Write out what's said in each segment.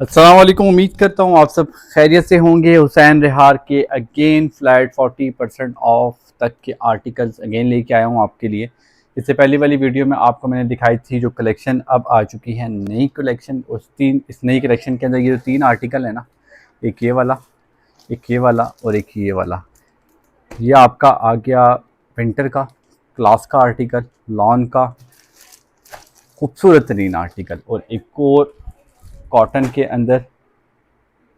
अस्सलाम वालेकुम। उम्मीद करता हूँ आप सब खैरियत से होंगे। हुसैन रिहार के अगेन फ्लैट 40% ऑफ तक के आर्टिकल्स अगेन लेके आया हूँ आपके लिए। इससे पहले वाली वीडियो में आपको मैंने दिखाई थी जो कलेक्शन अब आ चुकी है, नई कलेक्शन। इस नई कलेक्शन के अंदर ये जो 3 आर्टिकल है ना, एक ये वाला, एक ये वाला और एक ये वाला, ये आपका आ गया विंटर का क्लास का आर्टिकल, लॉन का खूबसूरत तरीन आर्टिकल, और एक और कॉटन के अंदर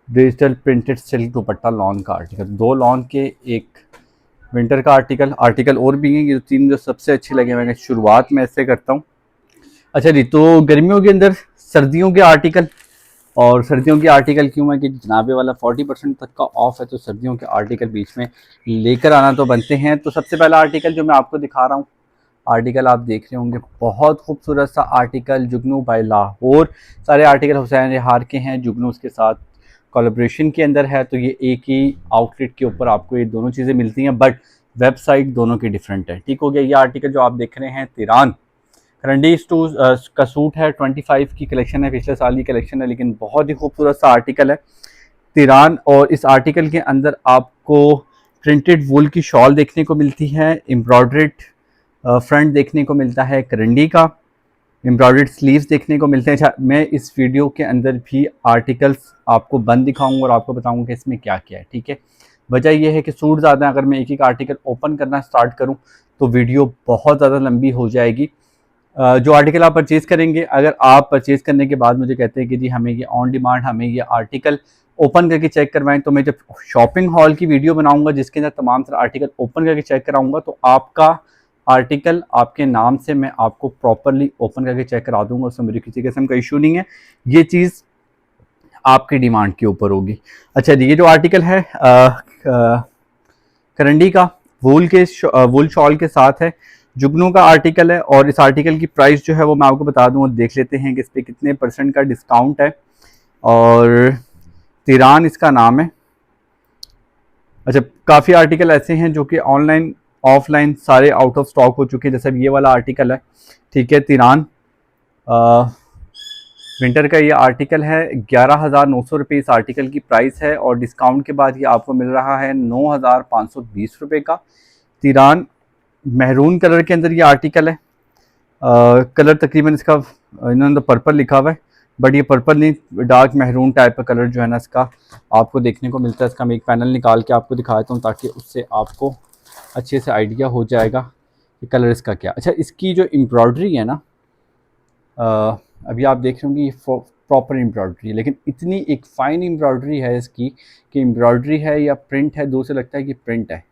डिजिटल प्रिंटेड सिल्क दुपट्टा लॉन का आर्टिकल। 2 लॉन के, एक विंटर का आर्टिकल और भी हैं। ये 3 जो सबसे अच्छे लगे मैं शुरुआत में ऐसे करता हूँ। अच्छा जी, तो गर्मियों के अंदर सर्दियों के आर्टिकल, और सर्दियों के आर्टिकल क्यों है कि जनाबे वाला 40% तक का ऑफ है, तो सर्दियों के आर्टिकल बीच में लेकर आना तो बनते हैं। तो सबसे पहला आर्टिकल जो मैं आपको दिखा रहा हूँ, आर्टिकल आप देख रहे होंगे, बहुत खूबसूरत सा आर्टिकल, जुगनू बाय लाहौर। सारे आर्टिकल हुसैन रिहार के हैं, जुगनू उसके साथ कोलैबोरेशन के अंदर है। तो ये एक ही आउटलेट के ऊपर आपको ये दोनों चीज़ें मिलती हैं, बट वेबसाइट दोनों की डिफरेंट है। ठीक हो गया। ये आर्टिकल जो आप देख रहे हैं, तिरान करंडी का सूट है, 25 की कलेक्शन है, पिछले साल की कलेक्शन है, लेकिन बहुत ही खूबसूरत सा आर्टिकल है तिरान। और इस आर्टिकल के अंदर आपको प्रिंटेड वूल की शॉल देखने को मिलती है, एम्ब्रॉयड्रेड फ्रंट देखने को मिलता है, करंडी का एम्ब्रॉयडर्ड स्लीव्स देखने को मिलते हैं। अच्छा, मैं इस वीडियो के अंदर भी आर्टिकल्स आपको बंद दिखाऊंगा और आपको बताऊंगा कि इसमें क्या क्या है। ठीक है, वजह यह है कि सूट ज़्यादा है, अगर मैं एक एक आर्टिकल ओपन करना स्टार्ट करूं तो वीडियो बहुत ज़्यादा लंबी हो जाएगी। जो आर्टिकल आप परचेज़ करेंगे, अगर आप परचेज़ करने के बाद मुझे कहते हैं कि जी हमें ये ऑन डिमांड, हमें ये आर्टिकल ओपन करके चेक करवाएं, तो मैं जब शॉपिंग हॉल की वीडियो बनाऊंगा जिसके अंदर तमाम सारे आर्टिकल ओपन करके चेक कराऊंगा, तो आपका आर्टिकल आपके नाम से मैं आपको प्रॉपरली ओपन करके चेक करा दूंगा, उसमें मेरी किसी किस्म का इशू नहीं है। ये चीज़ आपकी डिमांड के ऊपर होगी। अच्छा जी, ये जो आर्टिकल है करंडी का वूल शॉल के साथ है, जुगनू का आर्टिकल है, और इस आर्टिकल की प्राइस जो है वो मैं आपको बता दूं, और देख लेते हैं कि इस पर कितने % का डिस्काउंट है। और तिरान इसका नाम है। अच्छा, काफ़ी आर्टिकल ऐसे हैं जो कि ऑनलाइन ऑफलाइन सारे आउट ऑफ स्टॉक हो चुके हैं, जैसे ये वाला आर्टिकल है। ठीक है, तिरान विंटर का ये आर्टिकल है, 11,900 रुपये इस आर्टिकल की प्राइस है, और डिस्काउंट के बाद ये आपको मिल रहा है 9,520 रुपये का। तिरान महरून कलर के अंदर ये आर्टिकल है। कलर तकरीबन इसका इन्होंने तो पर्पल लिखा हुआ है, बट ये पर्पल नहीं, डार्क महरून टाइप का कलर जो है ना इसका आपको देखने को मिलता है। इसका मैं एक पैनल निकाल के आपको दिखा देता हूँ ताकि उससे आपको अच्छे से आइडिया हो जाएगा कि कलर इसका क्या। अच्छा, इसकी जो एम्ब्रॉयडरी है ना, अभी आप देख रहे होंगे ये प्रॉपर एम्ब्रॉयडरी है, लेकिन इतनी एक फ़ाइन एम्ब्रॉयडरी है इसकी कि एम्ब्रॉयडरी है या प्रिंट है, दूर से लगता है कि प्रिंट है,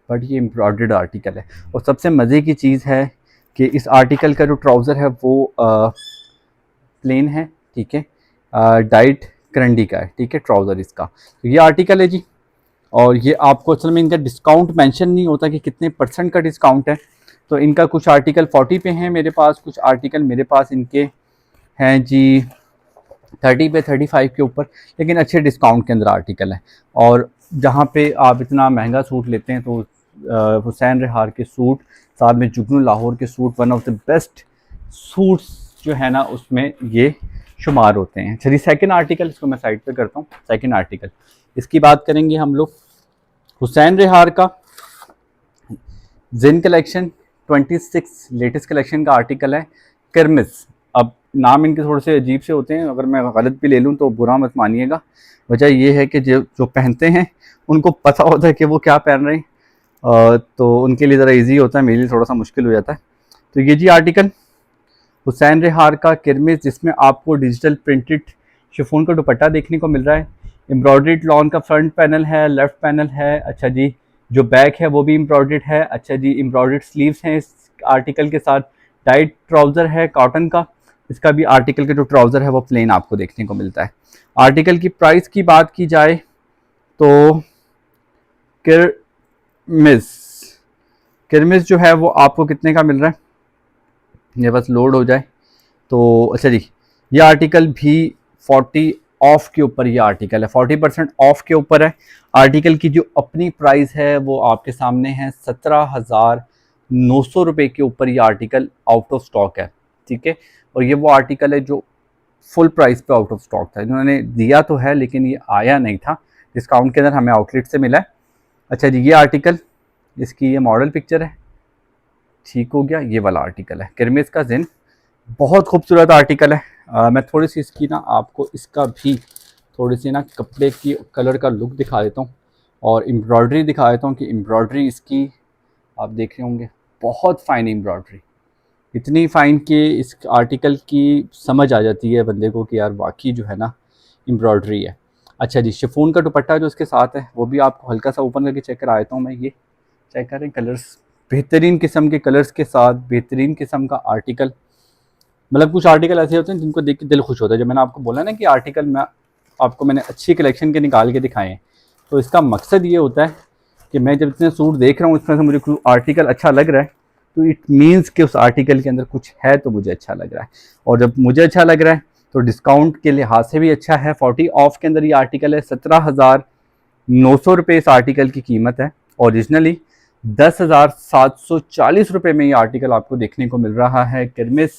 बट ये एम्ब्रॉयडर्ड आर्टिकल है। और सबसे मज़े की चीज़ है कि इस आर्टिकल का जो ट्राउज़र है वो प्लेन है। ठीक है, डाइट करंडी का है। ठीक है, ट्राउज़र इसका। तो ये आर्टिकल है जी, और ये आपको असल में इनका डिस्काउंट मेंशन नहीं होता कि कितने % का डिस्काउंट है। तो इनका कुछ आर्टिकल 40 पे हैं मेरे पास, कुछ आर्टिकल मेरे पास इनके हैं जी 30 पे, 35 के ऊपर, लेकिन अच्छे डिस्काउंट के अंदर आर्टिकल है। और जहाँ पे आप इतना महंगा सूट लेते हैं तो हुसैन रिहार के सूट, साथ में जुगनू लाहौर के suit, one of the best suits जो है ना उसमें ये शुमार होते हैं। चलिए सेकंड आर्टिकल, इसको मैं साइड पे करता हूँ। सेकंड आर्टिकल, इसकी बात करेंगे हम लोग। हुसैन रिहार का जिन कलेक्शन 26 लेटेस्ट कलेक्शन का आर्टिकल है, किरमिस। अब नाम इनके थोड़े से अजीब से होते हैं, अगर मैं गलत भी ले लूँ तो बुरा मत मानिएगा। वजह यह है कि जो जो पहनते हैं उनको पता होता है कि वो क्या पहन रहे हैं, तो उनके लिए ज़रा इजी होता है, मेरे लिए थोड़ा सा मुश्किल हो जाता है। तो ये जी आर्टिकल हुसैन रिहार का किरमिस, जिसमें आपको डिजिटल प्रिंटेड शिफॉन का दुपट्टा देखने को मिल रहा है, एम्ब्रॉयडर्ड लॉन का फ्रंट पैनल है, लेफ्ट पैनल है। अच्छा जी, जो बैक है वो भी एम्ब्रॉयडर्ड है। अच्छा जी, एम्ब्रॉयडर्ड स्लीव्स हैं इस आर्टिकल के साथ। टाइट ट्राउज़र है कॉटन का। इसका भी आर्टिकल के जो ट्राउज़र है वो प्लेन आपको देखने को मिलता है। आर्टिकल की प्राइस की बात की जाए तो किरमिस किरमिस जो है वो आपको कितने का मिल रहा है, ये बस लोड हो जाए तो। अच्छा जी, ये आर्टिकल भी 40 ऑफ के ऊपर, ये आर्टिकल है 40% ऑफ के ऊपर है। आर्टिकल की जो अपनी प्राइस है वो आपके सामने है 17,900 रुपये के ऊपर। ये आर्टिकल आउट ऑफ स्टॉक है। ठीक है, और ये वो आर्टिकल है जो फुल प्राइस पे आउट ऑफ स्टॉक था। इन्होंने दिया तो है लेकिन ये आया नहीं था, डिस्काउंट के अंदर हमें आउटलेट से मिला है। अच्छा जी, ये आर्टिकल, इसकी ये मॉडल पिक्चर है, ठीक हो गया। ये वाला आर्टिकल है किरमिज का जिन, बहुत खूबसूरत आर्टिकल है। मैं थोड़ी सी इसकी ना आपको इसका भी थोड़ी सी ना कपड़े की कलर का लुक दिखा देता हूँ और एम्ब्रॉयडरी दिखा देता हूँ कि एम्ब्रॉयडरी इसकी आप देख रहे होंगे, बहुत फ़ाइन एम्ब्रॉयडरी, इतनी फ़ाइन कि इस आर्टिकल की समझ आ जाती है बंदे को कि यार वाकई जो है ना एम्ब्रॉयडरी है। अच्छा जी, शिफॉन का दुपट्टा जो इसके साथ है वो भी आपको हल्का सा ओपन करके चेक करा देता हूँ मैं। ये चेक करें, कलर्स बेहतरीन किस्म के कलर्स के साथ, बेहतरीन किस्म का आर्टिकल। मतलब कुछ आर्टिकल ऐसे होते हैं जिनको देख के दिल खुश होता है। जो मैंने आपको बोला ना कि आर्टिकल मैं आपको मैंने अच्छी कलेक्शन के निकाल के दिखाए हैं, तो इसका मकसद ये होता है कि मैं जब इतने सूट देख रहा हूँ इसमें से मुझे कोई आर्टिकल अच्छा लग रहा है तो इट मीन्स कि उस आर्टिकल के अंदर कुछ है तो मुझे अच्छा लग रहा है। और जब मुझे अच्छा लग रहा है तो डिस्काउंट के लिहाज से भी अच्छा है। 40 ऑफ के अंदर ये आर्टिकल है, 17,900 रुपये इस आर्टिकल की कीमत है। ओरिजिनली 10,740 रुपये में ये आर्टिकल आपको देखने को मिल रहा है। किरमिस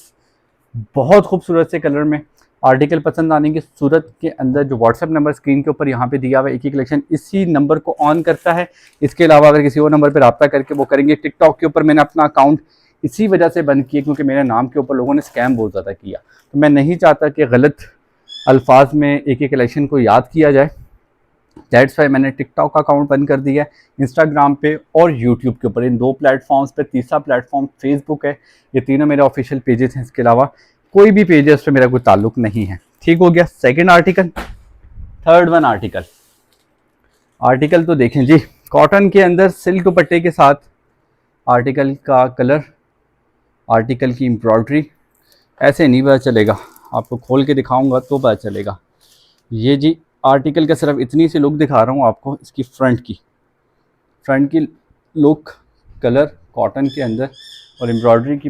बहुत खूबसूरत से कलर में। आर्टिकल पसंद आने की सूरत के अंदर जो व्हाट्सएप नंबर स्क्रीन के ऊपर यहाँ पे दिया हुआ है, एक ही कलेक्शन इसी नंबर को ऑन करता है। इसके अलावा अगर किसी और नंबर पर रब्ता करके वो करेंगे, टिकटॉक के ऊपर मैंने अपना अकाउंट इसी वजह से बंद किया क्योंकि मेरे नाम के ऊपर लोगों ने स्कैम बहुत ज़्यादा किया, तो मैं नहीं चाहता कि गलत अल्फाज में एक एक कलेक्शन को याद किया जाए। दैट्स वाई मैंने टिकटॉक का अकाउंट बंद कर दिया है। इंस्टाग्राम पे और यूट्यूब के ऊपर, इन 2 प्लेटफॉर्म्स पे, तीसरा प्लेटफॉर्म फेसबुक है, ये तीनों मेरे ऑफिशियल पेजेस हैं। इसके अलावा कोई भी पेजेस पे मेरा कोई ताल्लुक नहीं है। ठीक हो गया। Second article, third one article. Article तो देखें जी, कॉटन के अंदर सिल्क दुपट्टे के साथ आर्टिकल का कलर, आर्टिकल की एम्ब्रॉयडरी, ऐसे नहीं पता चलेगा, आपको खोल के दिखाऊंगा तो पता चलेगा। ये जी आर्टिकल का सिर्फ इतनी सी लुक दिखा रहा हूँ आपको, इसकी फ्रंट की लुक, कलर कॉटन के अंदर और एम्ब्रॉयडरी की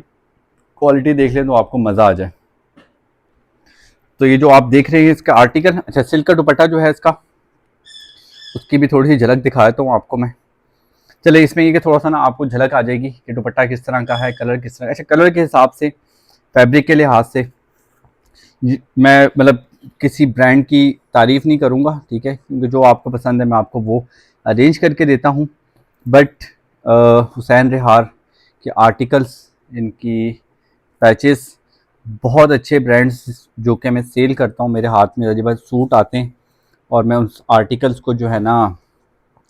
क्वालिटी देख लें तो आपको मज़ा आ जाए। तो ये जो आप देख रहे हैं इसका आर्टिकल, अच्छा सिल्क का दुपट्टा जो है इसका, उसकी भी थोड़ी सी झलक दिखा देता हूँ आपको मैं। चले, इसमें ये कि थोड़ा सा ना आपको झलक आ जाएगी कि दुपट्टा किस तरह का है, कलर किस तरह। अच्छा, कलर के हिसाब से, फैब्रिक के लिहाज से मैं मतलब किसी ब्रांड की तारीफ़ नहीं करूँगा, ठीक है, क्योंकि जो आपको पसंद है मैं आपको वो अरेंज करके देता हूँ। बट हुसैन रिहार के आर्टिकल्स, इनकी पैचेस, बहुत अच्छे ब्रांड्स जो कि मैं सेल करता हूँ, मेरे हाथ में जब सूट आते हैं और मैं उस आर्टिकल्स को जो है ना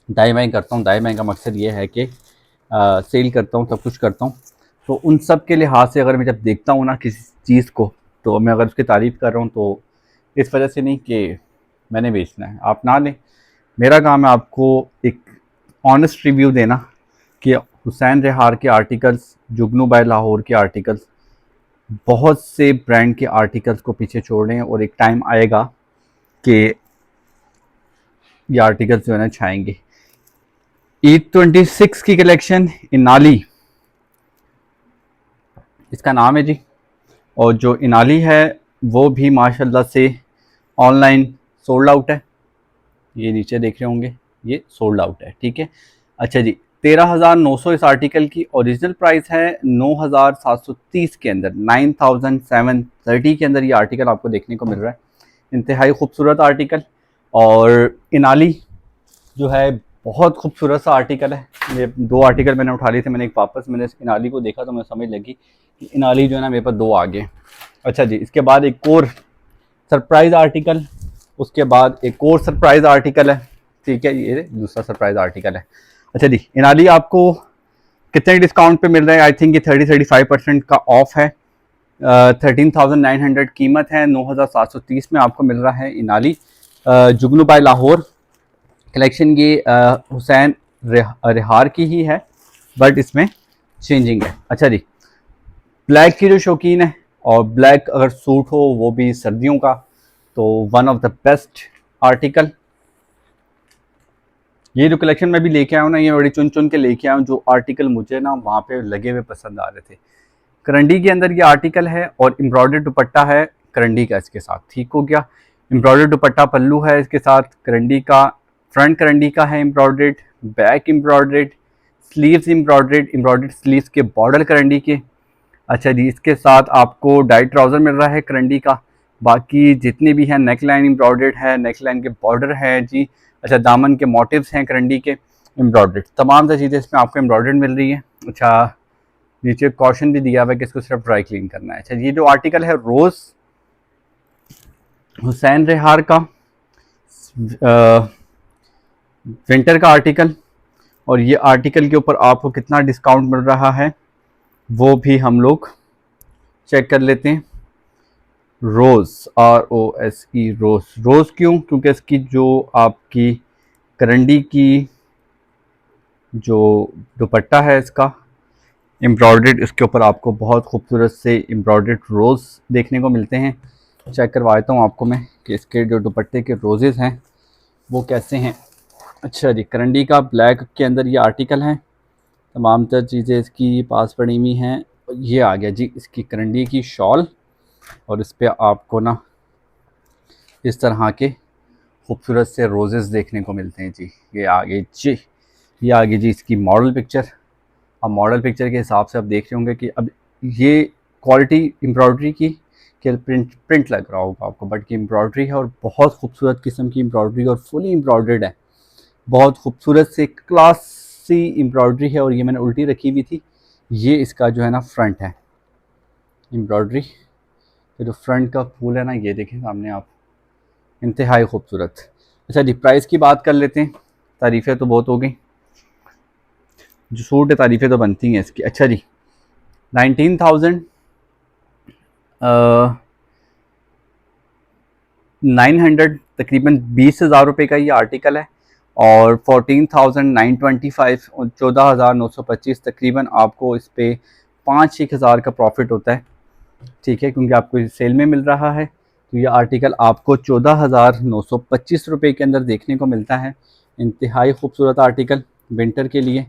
दाएँ बाएँ करता हूँ। दाएँ बाएँ का मकसद ये है कि सेल करता हूँ, सब कुछ करता हूँ। तो उन सब के लिहाज से अगर मैं जब देखता हूँ ना किसी चीज़ को, तो मैं अगर उसकी तारीफ़ कर रहा हूँ तो इस वजह से नहीं कि मैंने बेचना है, आप ना लें। मेरा काम है आपको एक ऑनेस्ट रिव्यू देना कि हुसैन रिहार के आर्टिकल्स, जुगनू बाय लाहौर के आर्टिकल्स, बहुत से ब्रांड के आर्टिकल्स को पीछे छोड़ रहे हैं और एक टाइम आएगा कि ये आर्टिकल्स जो है ना छाएंगे। E26 की कलेक्शन, इनाली इसका नाम है जी, और जो इनाली है वो भी माशाल्लाह से ऑनलाइन सोल्ड आउट है। ये नीचे देख रहे होंगे, ये सोल्ड आउट है, ठीक है। अच्छा जी, 13,900 इस आर्टिकल की ओरिजिनल प्राइस है। 9,730 के अंदर, 9,730 के अंदर ये आर्टिकल आपको देखने को मिल रहा है। इंतहाई खूबसूरत आर्टिकल, और इनाली जो है बहुत खूबसूरत सा आर्टिकल है। ये 2 आर्टिकल मैंने उठा लिए थे, मैंने एक वापस मैंने इनाली को देखा तो मुझे समझ लगी कि इनाली जो है ना मेरे पास 2 आ गए। अच्छा जी, इसके बाद एक और सरप्राइज़ आर्टिकल, उसके बाद एक और सरप्राइज़ आर्टिकल है, ठीक है, ये दूसरा सरप्राइज़ आर्टिकल है। अच्छा जी, इनाली आपको कितने डिस्काउंट पे मिल रहा है? आई थिंक ये 30-35% का ऑफ है। 13,900 कीमत है, 9,730 में आपको मिल रहा है इनाली। जुगनू बाय लाहौर कलेक्शन, ये हुसैन रिहार की ही है बट इसमें चेंजिंग है। अच्छा जी, ब्लैक की जो शौकीन है और ब्लैक अगर सूट हो वो भी सर्दियों का, तो one of the best article. ये जो कलेक्शन मैं भी लेके आया हूँ ना, ये बड़ी चुन चुन के लेके आया हूँ, जो आर्टिकल मुझे ना वहाँ पे लगे हुए पसंद आ रहे थे। करंडी के अंदर ये आर्टिकल है और एम्ब्रॉयडर्ड दुपट्टा है करंडी का इसके साथ, ठीक हो गया। एम्ब्रॉयडर्ड दुपट्टा पल्लू है इसके साथ करंडी का, फ्रंट करंडी का है embroidered, back embroidered, sleeves embroidered sleeves के बॉर्डर करंडी के। अच्छा जी, इसके साथ आपको डाइट ट्राउज़र मिल रहा है करंडी का, बाकी जितनी भी हैं नेक लाइन एम्ब्रॉयडर्ड है, नेक लाइन के बॉर्डर है जी, अच्छा दामन के मोटिव्स हैं करंडी के एम्ब्रॉयडर्ड, तमाम तरह चीज़ें इसमें आपको एम्ब्रॉयडर्ड मिल रही है। अच्छा नीचे कॉशन भी दिया हुआ है कि इसको सिर्फ ड्राई क्लीन करना है। अच्छा ये जो आर्टिकल है रोज़ हुसैन रेहार का विंटर का आर्टिकल, और ये आर्टिकल के ऊपर आपको कितना डिस्काउंट मिल रहा है वो भी हम लोग चेक कर लेते हैं। रोज़ ROSE रोज़, रोज़ क्यों? क्योंकि इसकी जो आपकी करंडी की जो दुपट्टा है इसका एम्ब्रॉयडर्ड, इसके ऊपर आपको बहुत खूबसूरत से एम्ब्रॉयडर्ड रोज़ देखने को मिलते हैं। चेक करवा देता हूँ आपको मैं कि इसके जो दुपट्टे के रोजेज़ हैं वो कैसे हैं। अच्छा जी, करंडी का ब्लैक के अंदर ये आर्टिकल है, तमाम तर चीज़ें इसकी पास पड़ी हुई हैं। ये आ गया जी इसकी करंडी की शॉल, और इस पर आपको ना इस तरह के खूबसूरत से रोजेज़ देखने को मिलते हैं जी। ये आ गई जी, ये आ गई जी इसकी मॉडल पिक्चर। अब मॉडल पिक्चर के हिसाब से आप देख रहे होंगे कि अब ये क्वालिटी एम्ब्रॉयडरी की कि प्रिंट लग रहा होगा आपको, बट की एम्ब्रॉयडरी है और बहुत खूबसूरत किस्म की एम्ब्रॉयडरी और फुली एम्ब्रॉयडर्ड है, बहुत खूबसूरत से क्लासी एम्ब्रॉयडरी है। और ये मैंने उल्टी रखी हुई थी, ये इसका जो है ना फ्रंट है एम्ब्रॉयडरी, तो जो फ्रंट का फूल है ना ये देखें सामने आप, इंतहाई खूबसूरत। अच्छा जी प्राइस की बात कर लेते हैं, तारीफ़ें तो बहुत हो गई, जो सूट है तारीफ़ें तो बनती हैं इसकी। अच्छा जी 19,000 900 तकरीबन 20,000 रुपये का ये आर्टिकल है, और 14,925 14,925 तकरीबन आपको इस पर 5-6 हज़ार का प्रॉफिट होता है। ठीक है, क्योंकि आपको सेल में मिल रहा है, तो ये आर्टिकल आपको 14,925 रुपये के अंदर देखने को मिलता है। इंतहाई खूबसूरत आर्टिकल विंटर के लिए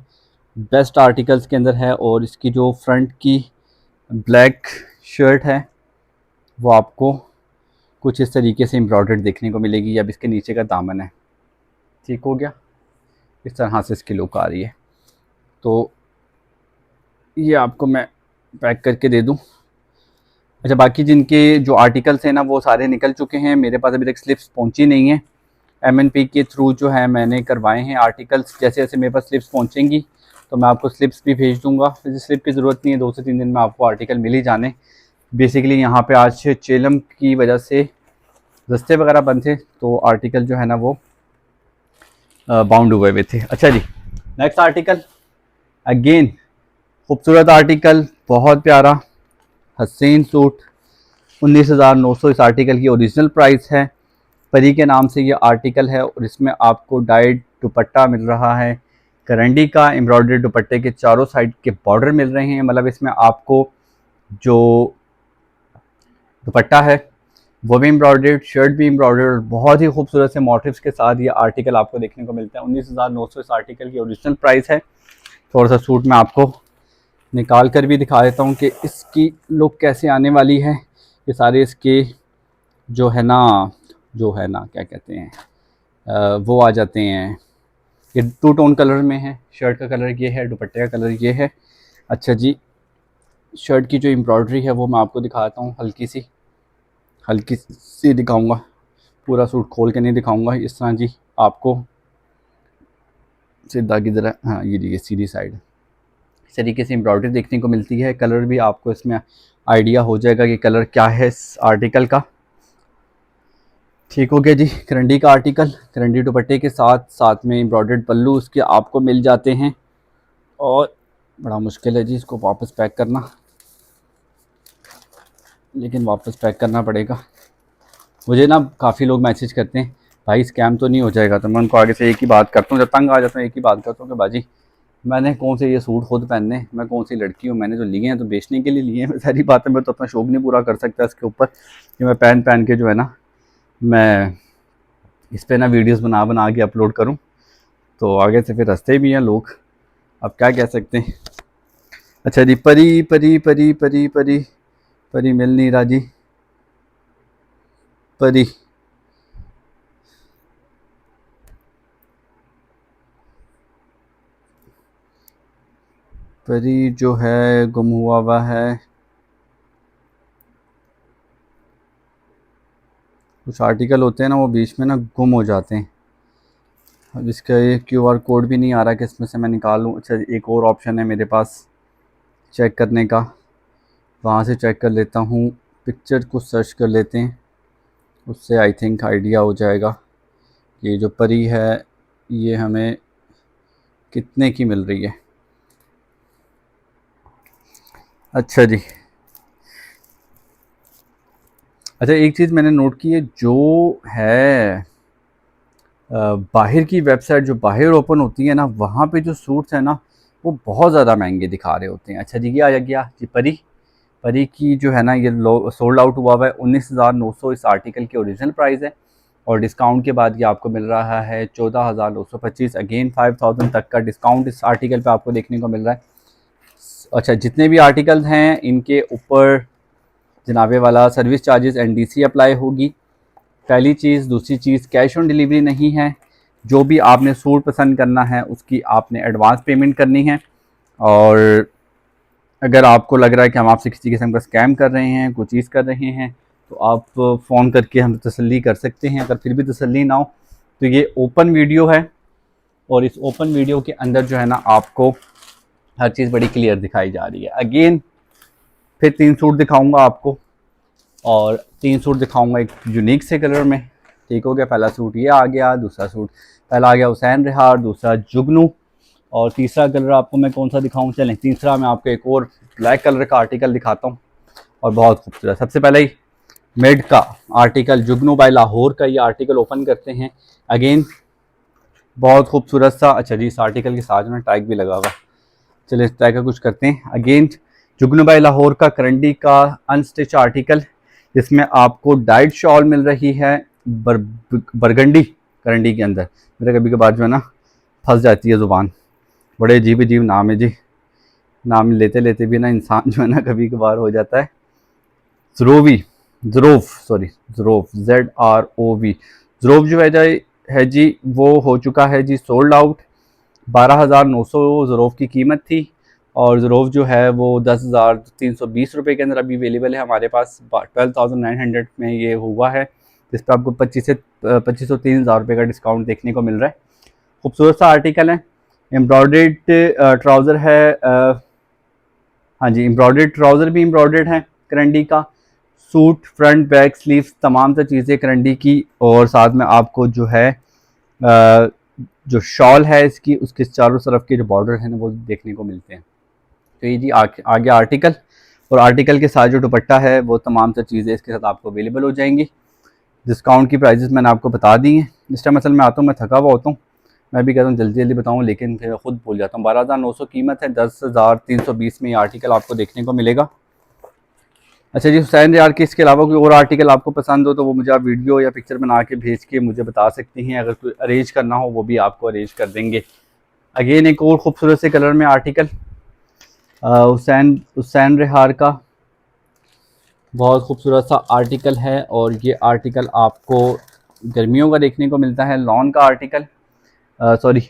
बेस्ट आर्टिकल्स के अंदर है। और इसकी जो फ्रंट की ब्लैक शर्ट है वो आपको कुछ इस तरीके से एम्ब्रॉयडर्ड देखने को मिलेगी। अब इसके नीचे का दामन है, ठीक हो गया, इस तरह से इसकी लुक आ रही है। तो ये आपको मैं पैक करके दे दूं। अच्छा बाकी जिनके जो आर्टिकल्स हैं ना वो सारे निकल चुके हैं, मेरे पास अभी तक स्लिप्स पहुंची नहीं है। MNP के थ्रू जो है मैंने करवाए हैं आर्टिकल्स, जैसे जैसे मेरे पास स्लिप्स पहुंचेंगी तो मैं आपको स्लिप्स भी भेज दूंगा। स्लिप की ज़रूरत नहीं है, 2 से 3 दिन में आपको आर्टिकल मिल ही जाने। बेसिकली यहाँ पे आज चेलम की वजह से रस्ते वगैरह बंद थे, तो आर्टिकल जो है ना वो बाउंड हुए हुए थे। अच्छा जी नेक्स्ट आर्टिकल, अगेन खूबसूरत आर्टिकल, बहुत प्यारा हसीन सूट, 19,900 इस आर्टिकल की ओरिजिनल प्राइस है। परी के नाम से ये आर्टिकल है, और इसमें आपको डाइड दुपट्टा मिल रहा है करंडी का, एम्ब्रॉयडर्ड दुपट्टे के चारों साइड के बॉर्डर मिल रहे हैं। मतलब इसमें आपको जो दुपट्टा है वो भी एम्ब्रॉयडर्ड, शर्ट भी एम्ब्रॉयडर्ड, बहुत ही खूबसूरत से मोटिव्स के साथ ये आर्टिकल आपको देखने को मिलता है। 19,900 इस आर्टिकल की ओरिजिनल प्राइस है। थोड़ा सा सूट मैं आपको निकाल कर भी दिखा देता हूँ कि इसकी लुक कैसे आने वाली है। ये सारे इसके जो है ना क्या कहते हैं वो आ जाते हैं, ये 2 टोन कलर में है। शर्ट का कलर ये है, दुपट्टे का कलर ये है। अच्छा जी शर्ट की जो एम्ब्रॉयडरी है वो मैं आपको दिखाता हूँ, हल्की सी दिखाऊंगा, पूरा सूट खोल के नहीं दिखाऊंगा। इस तरह जी आपको सीधा की तरह, हाँ ये देखिए सीधी साइड इस तरीके से एम्ब्रॉयडरी देखने को मिलती है। कलर भी आपको इसमें आइडिया हो जाएगा कि कलर क्या है इस आर्टिकल का। ठीक हो गया जी, करंडी का आर्टिकल, करंडी दुपट्टे के साथ साथ में एम्ब्रॉयडर्ड पल्लू उसके आपको मिल जाते हैं। और बड़ा मुश्किल है जी इसको वापस पैक करना, लेकिन वापस पैक करना पड़ेगा। मुझे ना काफ़ी लोग मैसेज करते हैं भाई स्कैम तो नहीं हो जाएगा, तो मैं उनको आगे से एक ही बात करता हूँ, जब तंग आ जाता हूँ एक ही बात करता हूँ कि बाजी मैंने कौन से ये सूट खुद पहनने, मैं कौन सी लड़की हूँ, मैंने जो लिए हैं तो बेचने के लिए लिए हैं। सारी बातें मैं तो अपना शौक नहीं पूरा कर सकता इसके ऊपर कि मैं पहन पहन के जो है ना मैं इस पर ना वीडियोज़ बना बना के अपलोड करूँ, तो आगे से फिर रास्ते भी हैं लोग, अब क्या कह सकते हैं। अच्छा जी परी परी परी परी परी परी मिल नहीं रहा जी, परी परी जो है गुम हुआ है। कुछ आर्टिकल होते हैं ना वो बीच में ना गुम हो जाते हैं। अब इसका ये QR कोड भी नहीं आ रहा कि इसमें से मैं निकालूँ। अच्छा, एक और ऑप्शन है मेरे पास चेक करने का, वहाँ से चेक कर लेता हूँ। पिक्चर को सर्च कर लेते हैं, उससे आई थिंक आइडिया हो जाएगा कि ये जो परी है ये हमें कितने की मिल रही है। अच्छा जी, अच्छा एक चीज़ मैंने नोट की है, जो है बाहर की वेबसाइट जो बाहर ओपन होती है ना, वहाँ पे जो सूट्स हैं ना वो बहुत ज़्यादा महंगे दिखा रहे होते हैं। अच्छा जी, ये आ गया जी परी। परी की जो है ना ये सोल्ड आउट हुआ है 19,900 इस आर्टिकल की ओरिजिनल प्राइस है, और डिस्काउंट के बाद ये आपको मिल रहा है 14,925। अगेन 5,000 तक का डिस्काउंट इस आर्टिकल पे आपको देखने को मिल रहा है। अच्छा, जितने भी आर्टिकल हैं इनके ऊपर जनाबे वाला सर्विस चार्जेस NDC अप्लाई होगी, पहली चीज़। दूसरी चीज़, कैश ऑन डिलीवरी नहीं है। जो भी आपने सूट पसंद करना है उसकी आपने एडवांस पेमेंट करनी है, और अगर आपको लग रहा है कि हम आपसे किसी किस्म का स्कैम कर रहे हैं, कोई चीज़ कर रहे हैं, तो आप फ़ोन करके हम तसल्ली कर सकते हैं। अगर फिर भी तसल्ली ना हो तो ये ओपन वीडियो है, और इस ओपन वीडियो के अंदर जो है ना आपको हर चीज़ बड़ी क्लियर दिखाई जा रही है। अगेन फिर 3 सूट दिखाऊंगा आपको, और 3 सूट दिखाऊंगा एक यूनिक से कलर में। ठीक हो गया, पहला सूट ये आ गया, दूसरा सूट पहला आ गया हुसैन रिहार, दूसरा जुगनू, और तीसरा कलर आपको मैं कौन सा दिखाऊं। चलें, तीसरा मैं आपको एक और ब्लैक कलर का आर्टिकल दिखाता हूँ, और बहुत खूबसूरत। सबसे पहले ही मेड का आर्टिकल, जुगनू बाय लाहौर का ये आर्टिकल ओपन करते हैं। अगेन बहुत खूबसूरत सा। अच्छा जी, इस आर्टिकल के साथ में टैग भी लगा हुआ। चलिए इस टैग का कुछ करते हैं। अगेन जुगनू बाय लाहौर का करंडी का अनस्टिच आर्टिकल, जिसमें आपको डाइट शॉल मिल रही है बरगंडी करंडी के अंदर। मेरे कभी कभार जो है ना फंस जाती है ज़ुबान, बड़े अजीब अजीब नाम है जी, नाम लेते लेते भी ना इंसान जो है ना कभी कभार हो जाता है। ज़रोवी, ज़रोव, सॉरी ज़रोव, ZROV। ज़रोव जो है जी वो हो चुका है जी सोल्ड आउट। 12,900 ज़रोव की कीमत थी, और ज़रोव जो है वो 10,320 रुपये के अंदर अभी अवेलेबल है हमारे पास। 12,900 में ये हुआ है, जिस पर आपको 25,000 रुपये का डिस्काउंट देखने को मिल रहा है। खूबसूरत सा आर्टिकल है, एम्ब्रॉयडर्ड ट्राउज़र है। हाँ जी, एम्ब्रॉयडर्ड ट्राउज़र भी एम्ब्रॉयडर्ड है करंडी का। सूट फ्रंट बैक स्लीव्स तमाम सा चीज़ें करंडी की, और साथ में आपको जो है जो शॉल है इसकी, उसके चारों तरफ के जो बॉर्डर हैं वो देखने को मिलते हैं। तो ये जी आगे आर्टिकल, और आर्टिकल के साथ जो दुपट्टा है वो तमाम सा चीज़ें इसके साथ आपको अवेलेबल हो जाएंगी। डिस्काउंट की प्राइसेस मैंने आपको बता दी हैं। इस टाइम असल में आता हूँ, मैं थका हुआ होता हूँ, मैं भी कहता हूँ जल्दी जल्दी बताऊँ, लेकिन फिर खुद भूल जाता हूँ। 12,900 कीमत है, 10,320 में ये आर्टिकल आपको देखने को मिलेगा। अच्छा जी, हुसैन यार के इसके अलावा कोई और आर्टिकल आपको पसंद हो तो वो मुझे आप वीडियो या पिक्चर बना के भेज के मुझे बता सकती हैं। अगर कोई अरेंज करना हो वो भी आपको अरेंज कर देंगे। अगेन एक और खूबसूरत से कलर में आर्टिकल, हुसैन रिहार का बहुत खूबसूरत सा आर्टिकल है, और ये आर्टिकल आपको गर्मियों का देखने को मिलता है। लॉन का आर्टिकल, सॉरी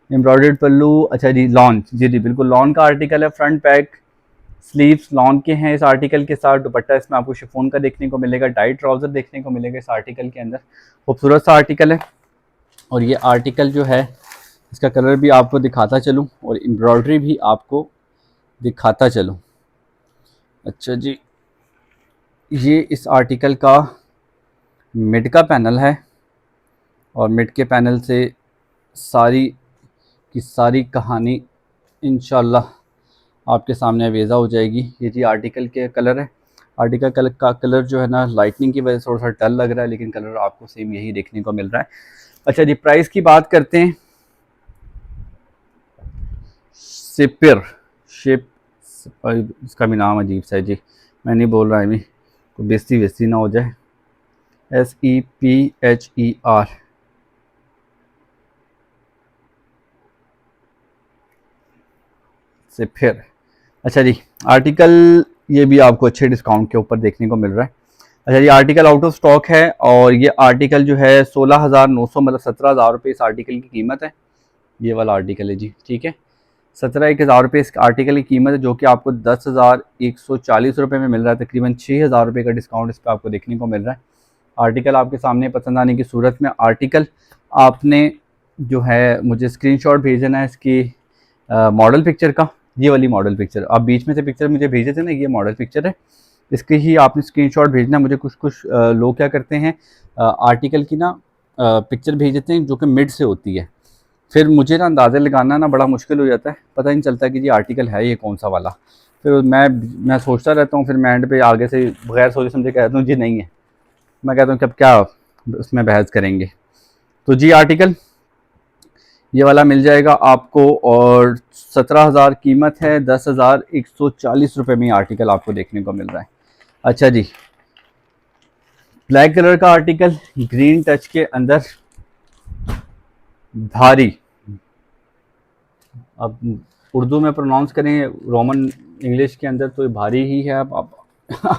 एम्ब्रॉयडर्ड पल्लू, अच्छा जी लॉन, जी बिल्कुल लॉन का आर्टिकल है। फ्रंट बैक स्लीव्स लॉन के हैं इस आर्टिकल के साथ। दुपट्टा इसमें आपको शिफॉन का देखने को मिलेगा। टाइट ट्राउज़र देखने को मिलेगा इस आर्टिकल के अंदर। खूबसूरत सा आर्टिकल है, और ये आर्टिकल जो है इसका कलर भी आपको दिखाता चलूँ, और एम्ब्रॉयडरी भी आपको दिखाता चलूँ। अच्छा जी, ये इस आर्टिकल का मिड का पैनल है, और मिड के पैनल से सारी की सारी कहानी इंशाल्लाह आपके सामने अवेज़ा हो जाएगी। ये जी आर्टिकल के कलर है। आर्टिकल का कलर जो है ना लाइटनिंग की वजह से थोड़ा सा डल लग रहा है, लेकिन कलर आपको सेम यही देखने को मिल रहा है। अच्छा जी, प्राइस की बात करते हैं। सिपर शिप, इसका भी नाम अजीब सा है जी, मैं नहीं बोल रहा है, अभी कोई बेस्ती वेस्ती ना हो जाए। SEPHER, sipper. अच्छा जी, आर्टिकल ये भी आपको अच्छे डिस्काउंट के ऊपर देखने को मिल रहा है। अच्छा जी, आर्टिकल आउट ऑफ स्टॉक है, और ये आर्टिकल जो है 16,900 मतलब 17,000 रुपये इस आर्टिकल की कीमत है। ये वाला आर्टिकल है जी, ठीक है। 17,000 रुपये इस आर्टिकल की कीमत है, जो कि आपको 10,140 रुपये में मिल रहा है। तकरीबन 6,000 रुपये का डिस्काउंट इस पर आपको देखने को मिल रहा है। आर्टिकल आपके सामने पसंद आने की सूरत में आर्टिकल आपने जो है मुझे स्क्रीनशॉट भेजना है इसकी मॉडल पिक्चर का। ये वाली मॉडल पिक्चर आप बीच में से पिक्चर मुझे भेजे थे ना, ये मॉडल पिक्चर है, इसकी ही आपने स्क्रीनशॉट भेजना। मुझे कुछ कुछ लोग क्या करते हैं आर्टिकल की ना पिक्चर भेज देते हैं जो कि मिड से होती है, फिर मुझे ना अंदाज़ा लगाना ना बड़ा मुश्किल हो जाता है, पता ही नहीं चलता कि जी आर्टिकल है ये कौन सा वाला। फिर मैं सोचता रहता हूँ, फिर मैं एंड पे आगे से बगैर सोचे समझे कहता हूँ जी नहीं है। मैं कहता हूँ कि अब क्या उसमें बहस करेंगे। तो जी आर्टिकल ये वाला मिल जाएगा आपको और 17,000 कीमत है, 10,140 रुपये में आर्टिकल आपको देखने को मिल रहा है। अच्छा जी, ब्लैक कलर का आर्टिकल ग्रीन टच के अंदर भारी, अब उर्दू में प्रोनाउंस करें रोमन इंग्लिश के अंदर तो ये भारी ही है। अब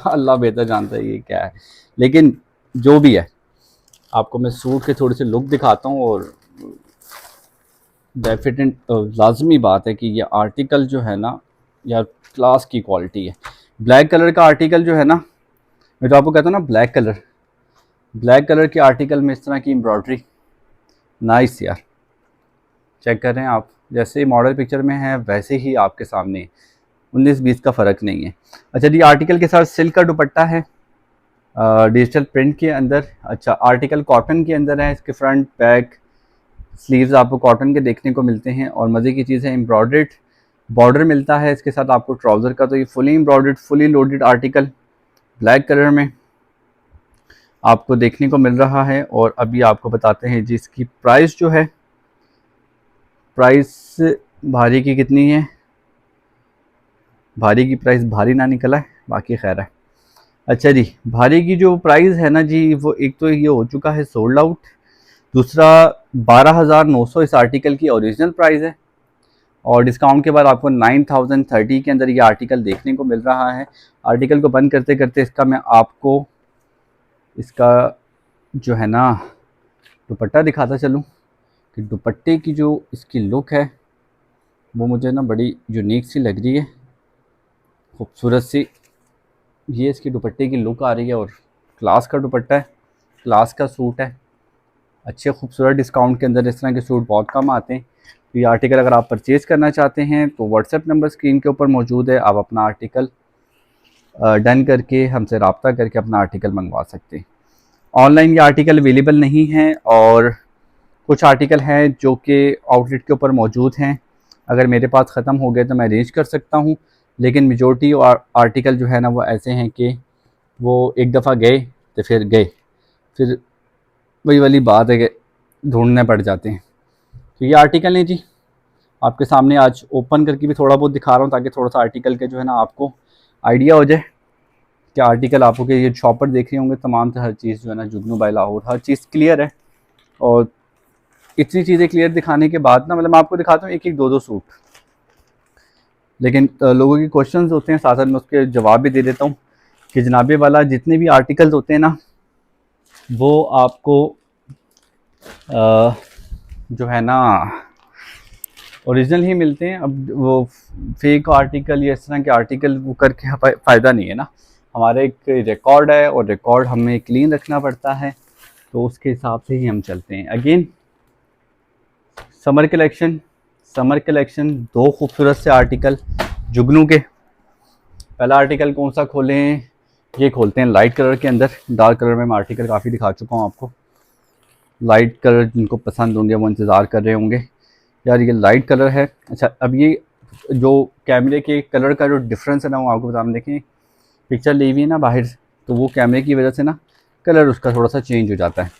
अल्लाह बेहतर जानता है ये क्या है, लेकिन जो भी है आपको मैं सूट के थोड़े से लुक दिखाता हूँ। और डेफिनेट लाजमी बात है कि ये आर्टिकल जो है ना यार क्लास की क्वालिटी है। ब्लैक कलर का आर्टिकल जो है ना, मैं तो आपको कहता हूँ ना ब्लैक कलर के आर्टिकल में इस तरह की एम्ब्रॉयडरी नाइस यार, चेक कर रहे हैं आप, जैसे मॉडल पिक्चर में है वैसे ही आपके सामने 19-20 का फ़र्क नहीं है। अच्छा जी, आर्टिकल के साथ सिल्क का दुपट्टा है डिजिटल प्रिंट के अंदर। अच्छा, आर्टिकल कॉटन के अंदर है, इसके फ्रंट बैक स्लीव्स आपको कॉटन के देखने को मिलते हैं। और मज़े की चीज़ है एम्ब्रॉयडर्ड बॉर्डर मिलता है इसके साथ आपको ट्राउज़र का। तो ये fully embroidered fully loaded article black colour में आपको देखने को मिल रहा है। और अभी आपको बताते हैं जी इसकी प्राइस जो है, प्राइस भारी की कितनी है, भारी की प्राइस भारी ना निकला है, बाकी खैर है। अच्छा जी, भारी की जो प्राइस है ना जी, वो एक तो ये हो चुका है सोल्ड आउट, दूसरा 12,900 इस आर्टिकल की ओरिजिनल प्राइस है और डिस्काउंट के बाद आपको 9,030 के अंदर ये आर्टिकल देखने को मिल रहा है। आर्टिकल को बंद करते करते इसका मैं आपको इसका जो है ना दुपट्टा दिखाता चलूँ कि दुपट्टे की जो इसकी लुक है वो मुझे ना बड़ी यूनिक सी लग रही है, खूबसूरत सी ये इसकी दुपट्टे की लुक आ रही है। और क्लास का दुपट्टा है, क्लास का सूट है, अच्छे खूबसूरत डिस्काउंट के अंदर इस तरह के सूट बहुत कम आते हैं। तो ये आर्टिकल अगर आप परचेज़ करना चाहते हैं तो व्हाट्सएप नंबर स्क्रीन के ऊपर मौजूद है, आप अपना आर्टिकल डन करके हमसे रब्ता करके अपना आर्टिकल मंगवा सकते हैं। ऑनलाइन ये आर्टिकल अवेलेबल नहीं है और कुछ आर्टिकल हैं जो कि आउटलेट के ऊपर मौजूद हैं, अगर मेरे पास ख़त्म हो गए तो मैं अरेंज कर सकता हूँ। लेकिन मेजॉरिटी आर्टिकल जो है ना वो ऐसे हैं कि वो एक दफ़ा गए तो फिर गए, फिर वही वाली बात है कि ढूंढने पड़ जाते हैं। तो ये आर्टिकल है जी, आपके सामने आज ओपन करके भी थोड़ा बहुत दिखा रहा हूँ ताकि थोड़ा सा आर्टिकल के जो है ना आपको आइडिया हो जाए कि आर्टिकल आपको के ये शॉपर देख रहे होंगे तमाम से हर चीज़ जो है ना जुगनू बाय लाहौर हर चीज़ क्लियर है। और इतनी चीज़ें क्लियर दिखाने के बाद ना मतलब मैं आपको दिखाता हूँ एक एक दो दो सूट, लेकिन लोगों के क्वेश्चंस होते हैं साथ साथ में उसके जवाब भी दे देता हूँ कि जनाबे वाला जितने भी आर्टिकल्स होते हैं ना वो आपको जो है ना ओरिजिनल ही मिलते हैं। अब वो फेक आर्टिकल या इस तरह के आर्टिकल वो करके फ़ायदा नहीं है ना, हमारा एक रिकॉर्ड है और रिकॉर्ड हमें क्लीन रखना पड़ता है, तो उसके हिसाब से ही हम चलते हैं। अगेन समर कलेक्शन दो खूबसूरत से आर्टिकल जुगनू के। पहला आर्टिकल कौन सा खोलें, ये खोलते हैं लाइट कलर के अंदर। डार्क कलर में मैं आर्टिकल काफ़ी दिखा चुका हूँ आपको, लाइट कलर जिनको पसंद होंगे वो इंतज़ार कर रहे होंगे यार ये लाइट कलर है। अच्छा, अब ये जो कैमरे के कलर का जो डिफरेंस है ना वो आपको बता देखें, पिक्चर ली हुई है ना बाहर तो वो कैमरे की वजह से ना कलर उसका थोड़ा सा चेंज हो जाता है।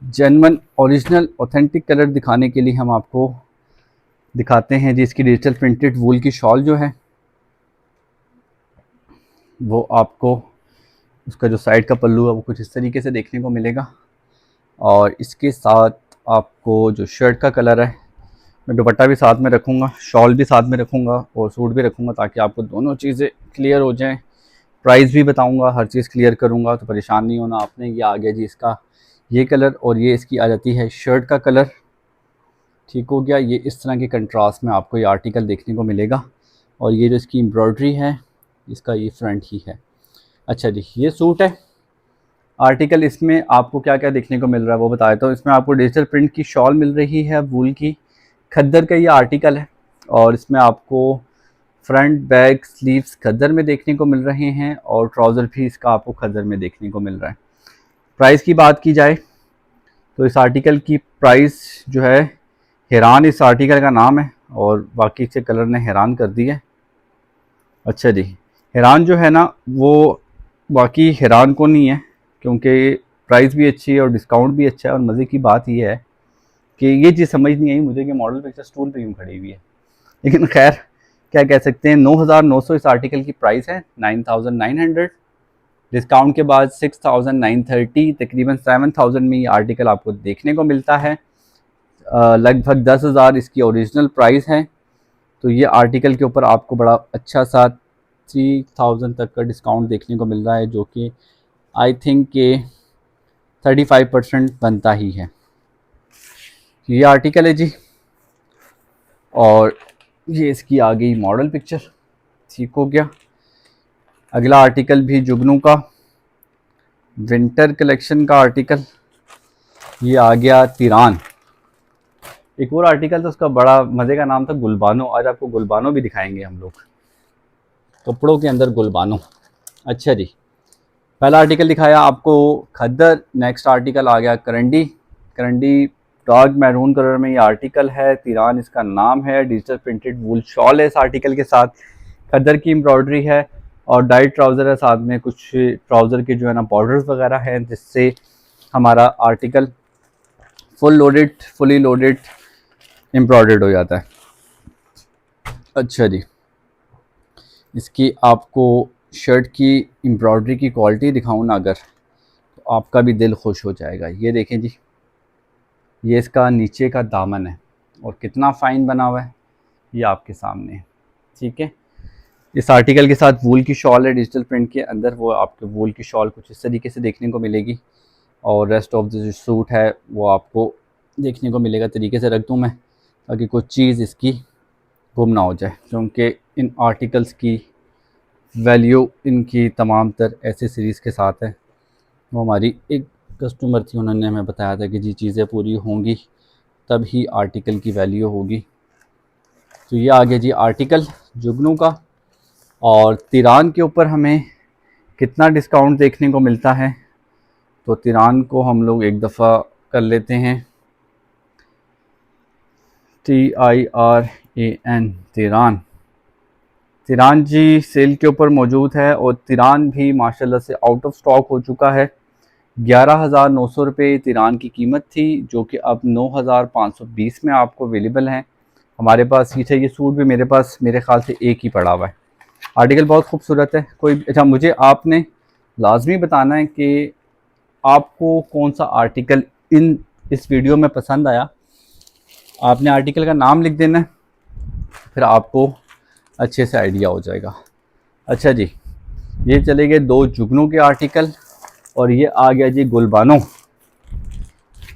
जेन्युइन ओरिजिनल ऑथेंटिक कलर दिखाने के लिए हम आपको दिखाते हैं जी इसकी डिजिटल प्रिंटेड वूल की शॉल जो है वो आपको उसका जो साइड का पल्लू है वो कुछ इस तरीके से देखने को मिलेगा। और इसके साथ आपको जो शर्ट का कलर है, मैं दुपट्टा भी साथ में रखूँगा, शॉल भी साथ में रखूँगा और सूट भी रखूँगा ताकि आपको दोनों चीज़ें क्लियर हो जाएं। प्राइस भी बताऊँगा, हर चीज़ क्लियर करूँगा, तो परेशान नहीं होना आपने। ये आ गया जी इसका ये कलर और ये इसकी आ जाती है शर्ट का कलर, ठीक हो गया। ये इस तरह के कंट्रास्ट में आपको ये आर्टिकल देखने को मिलेगा और ये जो इसकी एम्ब्रॉयडरी है इसका ये फ्रंट ही है। अच्छा जी, ये सूट है आर्टिकल इसमें आपको क्या क्या देखने को मिल रहा है वो बताया। तो इसमें आपको डिजिटल प्रिंट की शॉल मिल रही है वूल की, खद्दर का ये आर्टिकल है, और इसमें आपको फ्रंट बैक स्लीव्स खद्दर में देखने को मिल रहे हैं, और ट्राउज़र भी इसका आपको खद्दर में देखने को मिल रहा है। प्राइस की बात की जाए तो इस आर्टिकल की प्राइस जो है, हैरान इस आर्टिकल का नाम है, और बाकी से कलर ने हैरान कर दी है। अच्छा जी, हैरान जो है ना वो बाकी हैरान को नहीं है, क्योंकि प्राइस भी अच्छी है और डिस्काउंट भी अच्छा है। और मज़े की बात यह है कि ये चीज़ समझ नहीं आई मुझे कि मॉडल पिक्चर स्टूल पे क्यों खड़ी हुई है, लेकिन खैर क्या कह सकते हैं। 9,900 इस आर्टिकल की प्राइस है, 9,900 डिस्काउंट के बाद 6,930, तकरीबन 7,000 में ये आर्टिकल आपको देखने को मिलता है। लगभग 10,000 इसकी ओरिजिनल प्राइस है। तो ये आर्टिकल के ऊपर आपको बड़ा अच्छा सा 3,000 तक का डिस्काउंट देखने को मिल रहा है, जो कि आई थिंक के 35% बनता ही है। ये आर्टिकल है जी, और ये इसकी आ गई मॉडल पिक्चर। ठीक हो गया। अगला आर्टिकल भी जुगनू का विंटर कलेक्शन का आर्टिकल, ये आ गया तिरान। एक और आर्टिकल था उसका बड़ा मज़े का नाम था गुलबानो। आज आपको गुलबानो भी दिखाएंगे हम लोग, कपड़ों के अंदर गुलबानो। अच्छा जी, पहला आर्टिकल दिखाया आपको खद्दर, नेक्स्ट आर्टिकल आ गया करंडी। करंडी डार्क मैरून कलर में ये आर्टिकल है, तिरान इसका नाम है। डिजिटल प्रिंटेड वूल शॉल है इस आर्टिकल के साथ, खद्दर की एम्ब्रॉयडरी है, और डाइट ट्राउज़र है साथ में। कुछ ट्राउज़र के जो है ना बॉर्डर्स वगैरह हैं, जिससे हमारा आर्टिकल फुली लोडेड एम्ब्रॉयडर्ड हो जाता है। अच्छा जी, इसकी आपको शर्ट की एम्ब्रॉयडरी की क्वालिटी दिखाऊं ना अगर, तो आपका भी दिल खुश हो जाएगा। ये देखें जी, ये इसका नीचे का दामन है, और कितना फ़ाइन बना हुआ है ये आपके सामने है। ठीक है, इस आर्टिकल के साथ वूल की शॉल है डिजिटल प्रिंट के अंदर। वो आपके वूल की शॉल कुछ इस तरीके से देखने को मिलेगी, और रेस्ट ऑफ द जो सूट है वो आपको देखने को मिलेगा। तरीके से रख दूँ मैं ताकि कोई चीज़ इसकी गुम ना हो जाए, क्योंकि इन आर्टिकल्स की वैल्यू इनकी तमाम तर ऐसे सीरीज़ के साथ है। वो हमारी एक कस्टमर थी, उन्होंने हमें बताया था कि जी चीज़ें पूरी होंगी तब ही आर्टिकल की वैल्यू होगी। तो ये आ गया जी आर्टिकल जुगनू का। और तिरान के ऊपर हमें कितना डिस्काउंट देखने को मिलता है, तो तिरान को हम लोग एक दफ़ा कर लेते हैं, TIRAN तिरान। तिरान जी सेल के ऊपर मौजूद है, और तिरान भी माशाल्लाह से आउट ऑफ स्टॉक हो चुका है। 11,900 रुपये तिरान की कीमत थी, जो कि अब 9,520 में आपको अवेलेबल है हमारे पास। ये सूट भी मेरे पास मेरे ख़्याल से एक ही पड़ा हुआ है। आर्टिकल बहुत खूबसूरत है। कोई अच्छा, मुझे आपने लाजमी बताना है कि आपको कौन सा आर्टिकल इस वीडियो में पसंद आया। आपने आर्टिकल का नाम लिख देना है, फिर आपको अच्छे से आइडिया हो जाएगा। अच्छा जी, ये चले गए दो जुगनू के आर्टिकल, और ये आ गया जी गुलबानो।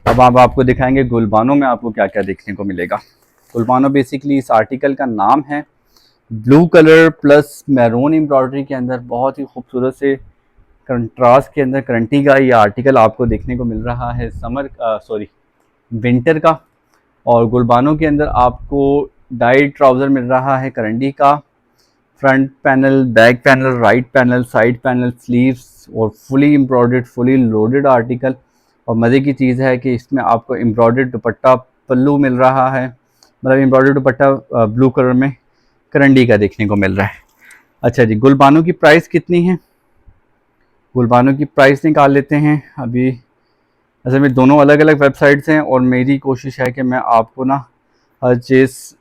अब आप आपको दिखाएंगे गुलबानो में आपको क्या क्या देखने को मिलेगा। गुलबानो बेसिकली इस आर्टिकल का नाम है। Blue colour plus maroon embroidery के अंदर बहुत ही खूबसूरत से कंट्रास्ट के अंदर करंटी का ये आर्टिकल आपको देखने को मिल रहा है, विंटर का। और गुलबानो के अंदर आपको डाइट ट्राउज़र मिल रहा है करंडी का। Front panel, back panel, right panel, side panel, sleeves, और fully embroidered fully loaded article. और मज़े की चीज़ है कि इसमें आपको एम्ब्रॉयडर्ड दुपट्टा पल्लू मिल रहा है, मतलब एम्ब्रॉयडर्ड दुपट्टा ब्लू कलर में करंडी का देखने को मिल रहा है। अच्छा जी, गुलबानो की प्राइस कितनी है, गुलबानो की प्राइस निकाल लेते हैं अभी। असल में दोनों अलग अलग वेबसाइट्स हैं, और मेरी कोशिश है कि मैं आपको ना हर चीज़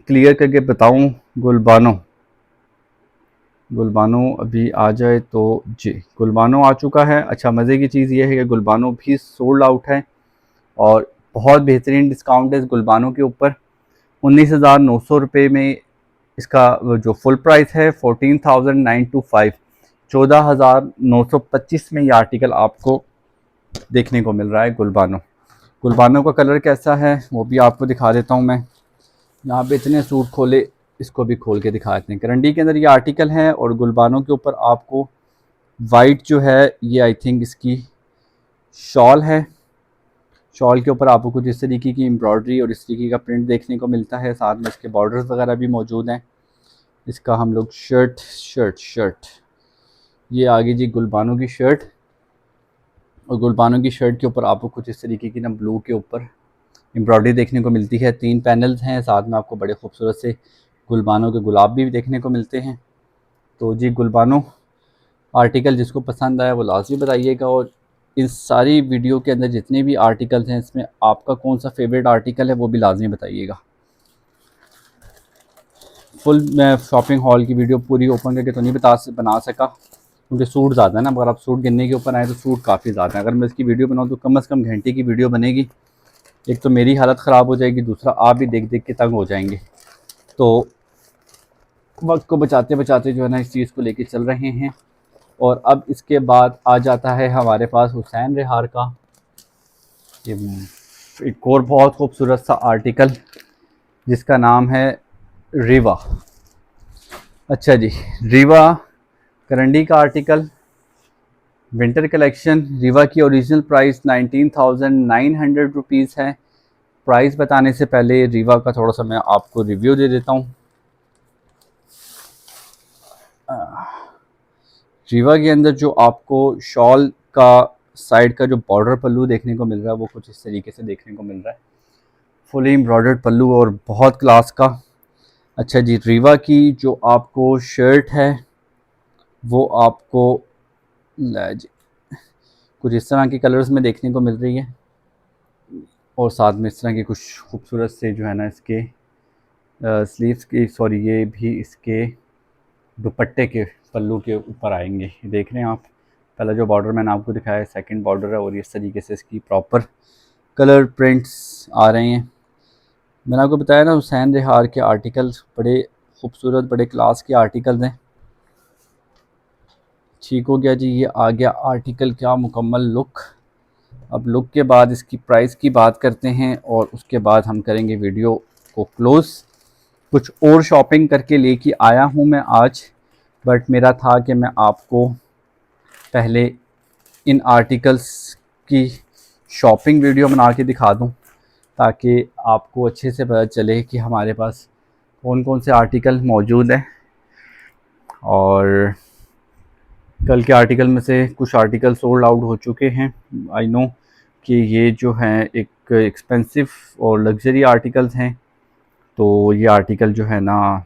क्लियर करके बताऊं। गुलबानो अभी आ जाए तो जी, गुलबानो आ चुका है। अच्छा, मज़े की चीज़ ये है कि गुलबानो भी सोल्ड आउट है, और बहुत बेहतरीन डिस्काउंट है इस गुलबानो के ऊपर। 19,900 रुपये में इसका जो फुल प्राइस है 14,925, 14,925 में ये आर्टिकल आपको देखने को मिल रहा है गुलबानो। गुलबानो का कलर कैसा है वो भी आपको दिखा देता हूँ मैं। यहाँ पे इतने सूट खोले, इसको भी खोल के दिखा देते हैं। करंडी के अंदर ये आर्टिकल है, और गुलबानो के ऊपर आपको वाइट जो है ये आई थिंक इसकी शॉल है। शॉल के ऊपर आपको कुछ इस तरीके की एम्ब्रॉयडरी और इस तरीके का प्रिंट देखने को मिलता है, साथ में इसके बॉर्डर्स वगैरह भी मौजूद हैं। इसका हम लोग शर्ट ये आगे जी गुलबानों की शर्ट, और गुलबानों की शर्ट के ऊपर आपको कुछ इस तरीके की ना ब्लू के ऊपर एम्ब्रॉयडरी देखने को मिलती है। 3 पैनल्स हैं, साथ में आपको बड़े खूबसूरत से गुलबानों के गुलाब भी देखने को मिलते हैं। तो जी गुलबानों आर्टिकल जिसको पसंद आया वो लाजमी बताइएगा, और इस सारी वीडियो के अंदर जितने भी आर्टिकल्स हैं इसमें आपका कौन सा फेवरेट आर्टिकल है वो भी लाजमी बताइएगा। फुल मैं शॉपिंग हॉल की वीडियो पूरी ओपन करके तो नहीं बना सका, क्योंकि सूट ज़्यादा है ना। अगर आप सूट गिनने के ऊपर आए तो सूट काफ़ी ज़्यादा है। अगर मैं इसकी वीडियो बनाऊँ तो कम से कम घंटे की वीडियो बनेगी। एक तो मेरी हालत ख़राब हो जाएगी, दूसरा आप भी देख देख के तंग हो जाएंगे। तो वक्त को बचाते बचाते जो है ना इस चीज़ को लेके चल रहे हैं। और अब इसके बाद आ जाता है हमारे पास हुसैन रिहार का ये एक और बहुत खूबसूरत सा आर्टिकल जिसका नाम है रीवा। अच्छा जी, रीवा करंडी का आर्टिकल, विंटर कलेक्शन। रीवा की ओरिजिनल प्राइस 19,900 रुपीज़ है। प्राइस बताने से पहले रीवा का थोड़ा सा मैं आपको रिव्यू दे देता हूँ। रीवा के अंदर जो आपको शॉल का साइड का जो बॉर्डर पल्लू देखने को मिल रहा है वो कुछ इस तरीके से देखने को मिल रहा है, फुली एम्ब्रॉयडर्ड पल्लू और बहुत क्लास का। अच्छा जी, रीवा की जो आपको शर्ट है वो आपको जी कुछ इस तरह के कलर्स में देखने को मिल रही है, और साथ में इस तरह के कुछ खूबसूरत से जो है ना इसके स्लीव्स की, सॉरी ये भी इसके दुपट्टे के पल्लू के ऊपर आएंगे। ये देख रहे हैं आप, पहला जो बॉर्डर मैंने आपको दिखाया है सेकंड बॉर्डर है, और इस तरीके से इसकी प्रॉपर कलर प्रिंट्स आ रहे हैं। मैंने आपको बताया ना हुसैन रिहार के आर्टिकल्स बड़े खूबसूरत बड़े क्लास के आर्टिकल्स हैं। ठीक हो गया जी, ये आ गया आर्टिकल क्या मुकम्मल लुक। अब लुक के बाद इसकी प्राइस की बात करते हैं, और उसके बाद हम करेंगे वीडियो को क्लोज़। कुछ और शॉपिंग करके लेके आया हूँ मैं आज, बट मेरा था कि मैं आपको पहले इन आर्टिकल्स की शॉपिंग वीडियो बना के दिखा दूँ, ताकि आपको अच्छे से पता चले कि हमारे पास कौन कौन से आर्टिकल मौजूद हैं। और कल के आर्टिकल में से कुछ आर्टिकल सोल्ड आउट हो चुके हैं। आई नो कि ये जो हैं एक एक्सपेंसिव और लग्जरी आर्टिकल्स हैं, तो ये आर्टिकल जो है ना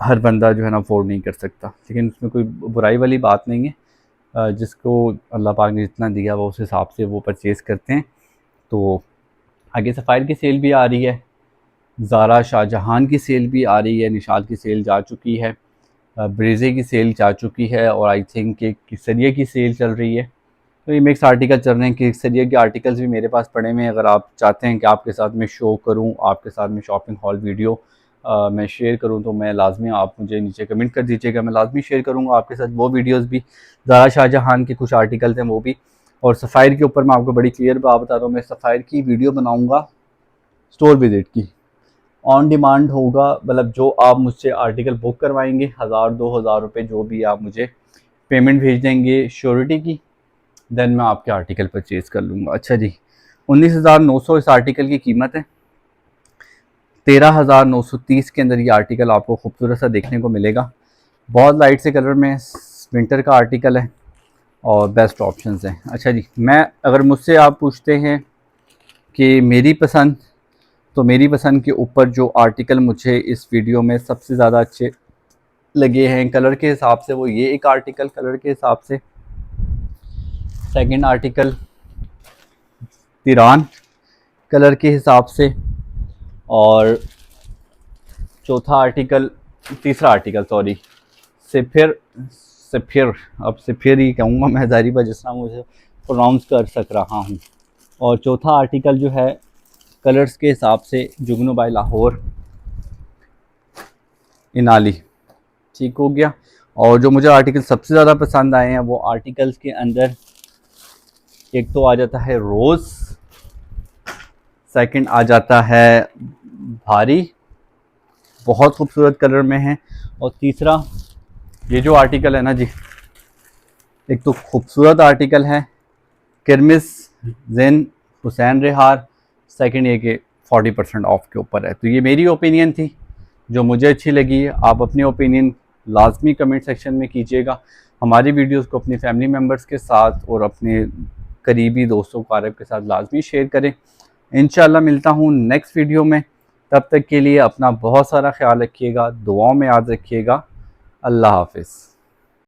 हर बंदा जो है ना अफोर्ड नहीं कर सकता, लेकिन उसमें कोई बुराई वाली बात नहीं है। जिसको अल्लाह पाक ने जितना दिया वो उस हिसाब से वो परचेज़ करते हैं। तो आगे सफ़ायर की सेल भी आ रही है, ज़ारा शाहजहान की सेल भी आ रही है, निशात की सेल जा चुकी है, ब्रेज़े की सेल जा चुकी है, और आई थिंक एक केसरिया की सेल चल रही है। तो ये मिक्स आर्टिकल चल रहे हैं। केसरिया के आर्टिकल्स भी मेरे पास पड़े हुए हैं। अगर आप चाहते हैं कि आपके साथ में शो करूं, आपके साथ में शॉपिंग हॉल वीडियो मैं शेयर करूं, तो मैं लाजमी आप मुझे नीचे कमेंट कर दीजिएगा, मैं लाजमी शेयर करूंगा आपके साथ वो वीडियोस भी। ज़ारा शाहजहान के कुछ आर्टिकल्स हैं वो भी, और सफ़ायर के ऊपर मैं आपको बड़ी क्लियर बात बता रहा हूँ, मैं सफ़ायर की वीडियो बनाऊँगा स्टोर विज़िट की, ऑन डिमांड होगा। मतलब जो आप मुझसे आर्टिकल बुक करवाएंगे 1000-2000 रुपये जो भी आप मुझे पेमेंट भेज देंगे श्योरिटी की, देन मैं आपके आर्टिकल परचेज़ कर लूँगा। अच्छा जी, 19,900 इस आर्टिकल की कीमत है। 13,930 के अंदर ये आर्टिकल आपको खूबसूरत सा देखने को मिलेगा। बहुत लाइट से कलर में विंटर का आर्टिकल है और बेस्ट ऑप्शंस हैं। अच्छा जी, मैं अगर मुझसे आप पूछते हैं कि मेरी पसंद, तो मेरी पसंद के ऊपर जो आर्टिकल मुझे इस वीडियो में सबसे ज़्यादा अच्छे लगे हैं कलर के हिसाब से, वो ये एक आर्टिकल कलर के हिसाब से, सेकंड आर्टिकल तिरान कलर के हिसाब से, और चौथा आर्टिकल तीसरा आर्टिकल सॉरी सफ़िर अब सफ़िर ही कहूँगा मैं, ज़ाहिर पर जिस तरह मुझे प्रोनाउंस कर सक रहा हूँ। और चौथा आर्टिकल जो है कलर्स के हिसाब से जुगनू बाई लाहौर इनाली। ठीक हो गया। और जो मुझे आर्टिकल सबसे ज़्यादा पसंद आए हैं वो आर्टिकल्स के अंदर एक तो आ जाता है रोज़, सेकंड आ जाता है भारी, बहुत खूबसूरत कलर में है, और तीसरा ये जो आर्टिकल है ना जी, एक तो खूबसूरत आर्टिकल है, किरमिस जैन हुसैन रिहार, सेकंड ये कि 40% ऑफ के ऊपर है। तो ये मेरी ओपिनियन थी जो मुझे अच्छी लगी। आप अपनी ओपिनियन लाजमी कमेंट सेक्शन में कीजिएगा। हमारी वीडियोस को अपनी फैमिली मेम्बर्स के साथ और अपने करीबी दोस्तों कारब के साथ लाजमी शेयर करें। इंशाल्लाह मिलता हूँ नेक्स्ट वीडियो में। तब तक के लिए अपना बहुत सारा ख्याल रखिएगा, दुआओं में याद रखिएगा। अल्लाह हाफिज़।